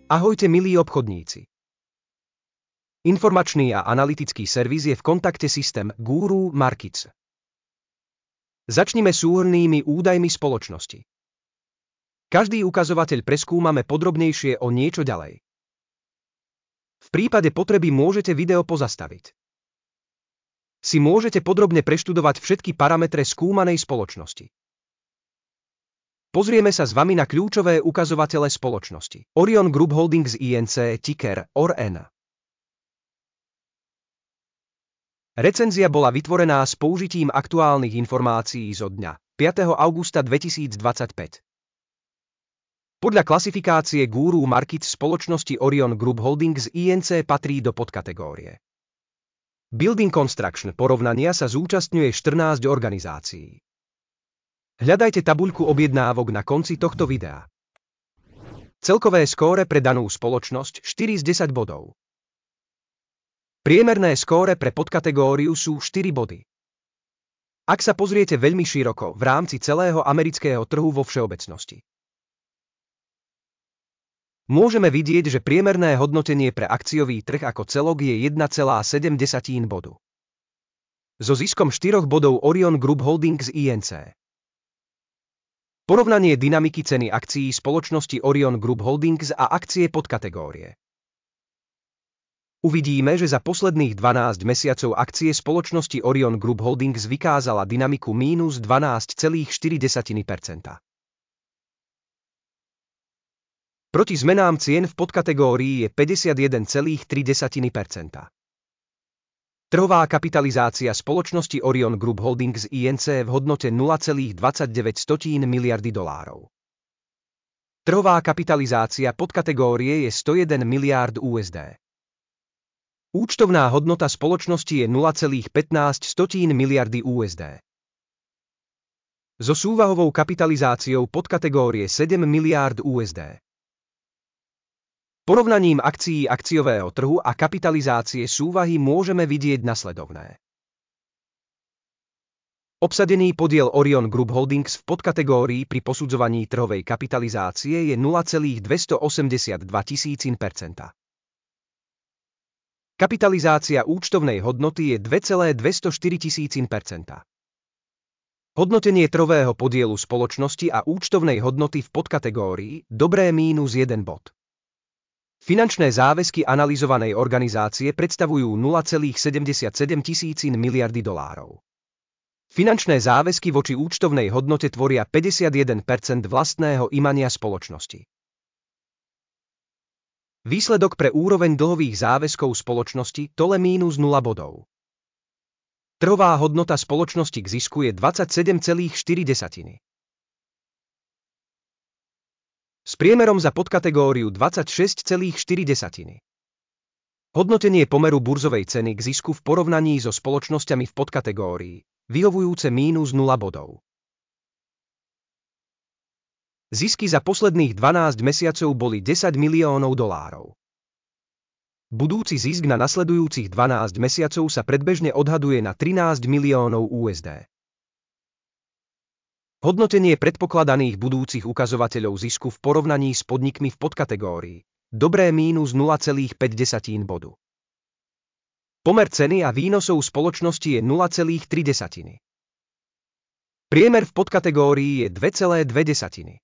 Ahojte milí obchodníci. Informačný a analytický servis je v kontakte systém Guru Markets. Začnime súhrnnými údajmi spoločnosti. Každý ukazovateľ preskúmame podrobnejšie o niečo ďalej. V prípade potreby môžete video pozastaviť. Si môžete podrobne preštudovať všetky parametre skúmanej spoločnosti. Pozrieme sa s vami na kľúčové ukazovatele spoločnosti. Orion Group Holdings Inc. ticker ORN. Recenzia bola vytvorená s použitím aktuálnych informácií zo dňa 5. augusta 2025. Podľa klasifikácie Guru Markets spoločnosti Orion Group Holdings Inc. patrí do podkategórie Building Construction. Porovnania sa zúčastňuje 14 organizácií. Hľadajte tabuľku objednávok na konci tohto videa. Celkové skóre pre danú spoločnosť 4 z 10 bodov. Priemerné skóre pre podkategóriu sú 4 body. Ak sa pozriete veľmi široko v rámci celého amerického trhu vo všeobecnosti, môžeme vidieť, že priemerné hodnotenie pre akciový trh ako celok je 1,7 bodu. So ziskom 4 bodov Orion Group Holdings Inc. Porovnanie dynamiky ceny akcií spoločnosti Orion Group Holdings a akcie podkategórie. Uvidíme, že za posledných 12 mesiacov akcie spoločnosti Orion Group Holdings vykázala dynamiku mínus 12,4%. Proti zmenám cien v podkategórii je 51,3%. Trhová kapitalizácia spoločnosti Orion Group Holdings Inc. v hodnote 0,29 miliardy dolárov. Trhová kapitalizácia podkategórie je 101 miliárd USD. Účtovná hodnota spoločnosti je 0,15 miliardy USD. So súvahovou kapitalizáciou podkategórie 7 miliárd USD. Porovnaním akcií akciového trhu a kapitalizácie súvahy môžeme vidieť nasledovné. Obsadený podiel Orion Group Holdings v podkategórii pri posudzovaní trhovej kapitalizácie je 0,282 000%. Kapitalizácia účtovnej hodnoty je 2,204 000%. Hodnotenie trhového podielu spoločnosti a účtovnej hodnoty v podkategórii dobré mínus 1 bod. Finančné záväzky analyzovanej organizácie predstavujú 0,77 miliardy dolárov. Finančné záväzky voči účtovnej hodnote tvoria 51% vlastného imania spoločnosti. Výsledok pre úroveň dlhových záväzkov spoločnosti tole mínus 0 bodov. Trhová hodnota spoločnosti k zisku je 27,4. S priemerom za podkategóriu 26,4. Hodnotenie pomeru burzovej ceny k zisku v porovnaní so spoločnosťami v podkategórii, vyhovujúce mínus 0 bodov. Zisky za posledných 12 mesiacov boli 10 miliónov dolárov. Budúci zisk na nasledujúcich 12 mesiacov sa predbežne odhaduje na 13 miliónov USD. Hodnotenie predpokladaných budúcich ukazovateľov zisku v porovnaní s podnikmi v podkategórii dobré mínus 0,5 bodu. Pomer ceny a výnosov spoločnosti je 0,3. Priemer v podkategórii je 2,2.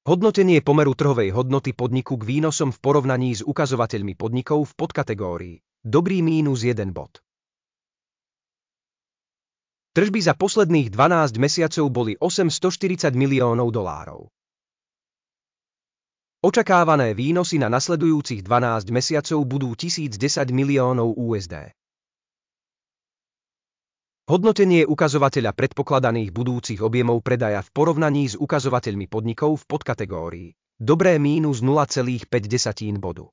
Hodnotenie pomeru trhovej hodnoty podniku k výnosom v porovnaní s ukazovateľmi podnikov v podkategórii dobrý mínus 1 bod. Tržby za posledných 12 mesiacov boli 840 miliónov dolárov. Očakávané výnosy na nasledujúcich 12 mesiacov budú 1010 miliónov USD. Hodnotenie ukazovateľa predpokladaných budúcich objemov predaja v porovnaní s ukazovateľmi podnikov v podkategórii dobré mínus 0,5 bodu.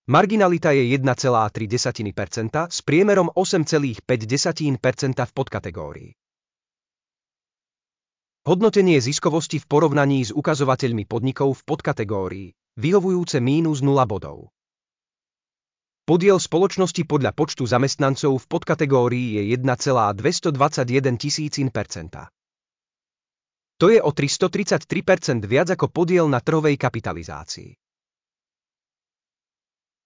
Marginalita je 1,3% s priemerom 8,5% v podkategórii. Hodnotenie ziskovosti v porovnaní s ukazovateľmi podnikov v podkategórii vyhovujúce mínus 0 bodov. Podiel spoločnosti podľa počtu zamestnancov v podkategórii je 1,221 000%. To je o 333% viac ako podiel na trhovej kapitalizácii.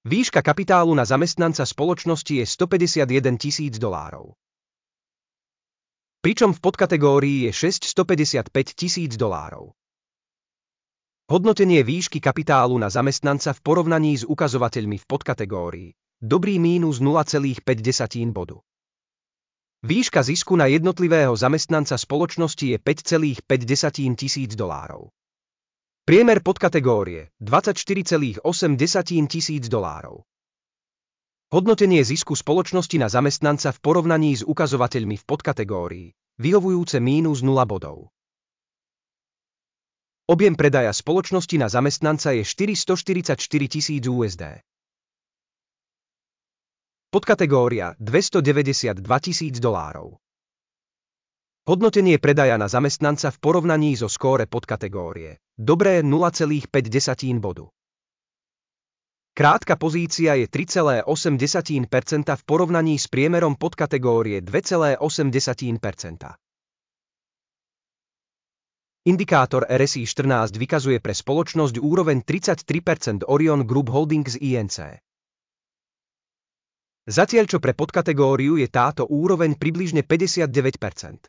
Výška kapitálu na zamestnanca spoločnosti je $151 000. Pričom v podkategórii je $655 000. Hodnotenie výšky kapitálu na zamestnanca v porovnaní s ukazovateľmi v podkategórii dobrý mínus 0,5 bodu. Výška zisku na jednotlivého zamestnanca spoločnosti je $5,5 000. Priemer podkategórie $24,8 000. Hodnotenie zisku spoločnosti na zamestnanca v porovnaní s ukazovateľmi v podkategórii vyhovujúce mínus 0 bodov. Objem predaja spoločnosti na zamestnanca je $444,000. Podkategória $292,000. Hodnotenie predaja na zamestnanca v porovnaní so skóre podkategórie dobré 0,5 bodu. Krátka pozícia je 3,8% v porovnaní s priemerom podkategórie 2,8%. Indikátor RSI 14 vykazuje pre spoločnosť úroveň 33% Orion Group Holdings Inc. Zatiaľ čo pre podkategóriu je táto úroveň približne 59%.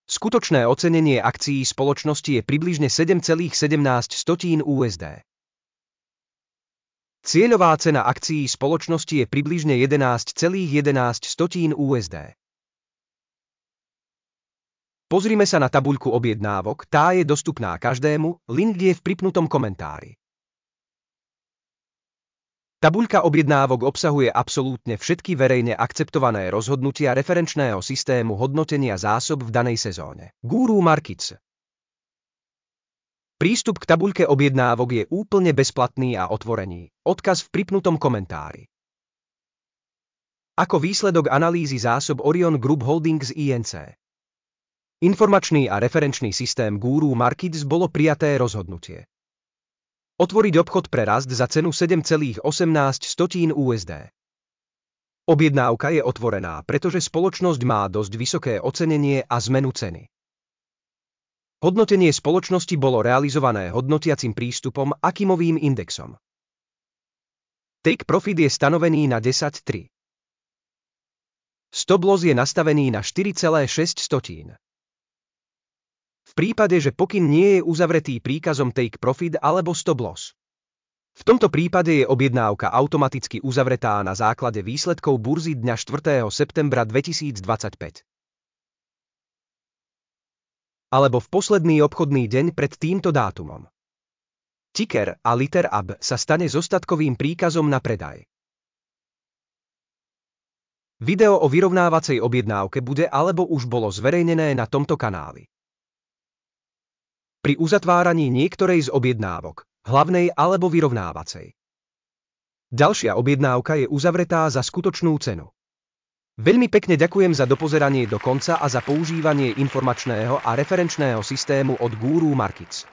Skutočné ocenenie akcií spoločnosti je približne $7,17 USD. Cieľová cena akcií spoločnosti je približne $11,11 USD. Pozrime sa na tabuľku objednávok, tá je dostupná každému, link je v pripnutom komentári. Tabuľka objednávok obsahuje absolútne všetky verejne akceptované rozhodnutia referenčného systému hodnotenia zásob v danej sezóne. Guru Markets. Prístup k tabuľke objednávok je úplne bezplatný a otvorený. Odkaz v pripnutom komentári. Ako výsledok analýzy zásob Orion Group Holdings Inc. Informačný a referenčný systém Guru Markets bolo prijaté rozhodnutie. Otvoriť obchod pre rast za cenu $7,18 USD. Objednávka je otvorená, pretože spoločnosť má dosť vysoké ocenenie a zmenu ceny. Hodnotenie spoločnosti bolo realizované hodnotiacim prístupom Akimovým indexom. Take profit je stanovený na 10,3. Stop loss je nastavený na 4,6. V prípade, že pokyn nie je uzavretý príkazom take profit alebo stop loss. V tomto prípade je objednávka automaticky uzavretá na základe výsledkov burzy dňa 4. septembra 2025. Alebo v posledný obchodný deň pred týmto dátumom. Ticker a liter AB sa stane zostatkovým príkazom na predaj. Video o vyrovnávacej objednávke bude alebo už bolo zverejnené na tomto kanáli. Pri uzatváraní niektorej z objednávok, hlavnej alebo vyrovnávacej. Ďalšia objednávka je uzavretá za skutočnú cenu. Veľmi pekne ďakujem za dopozeranie do konca a za používanie informačného a referenčného systému od Guru Markets.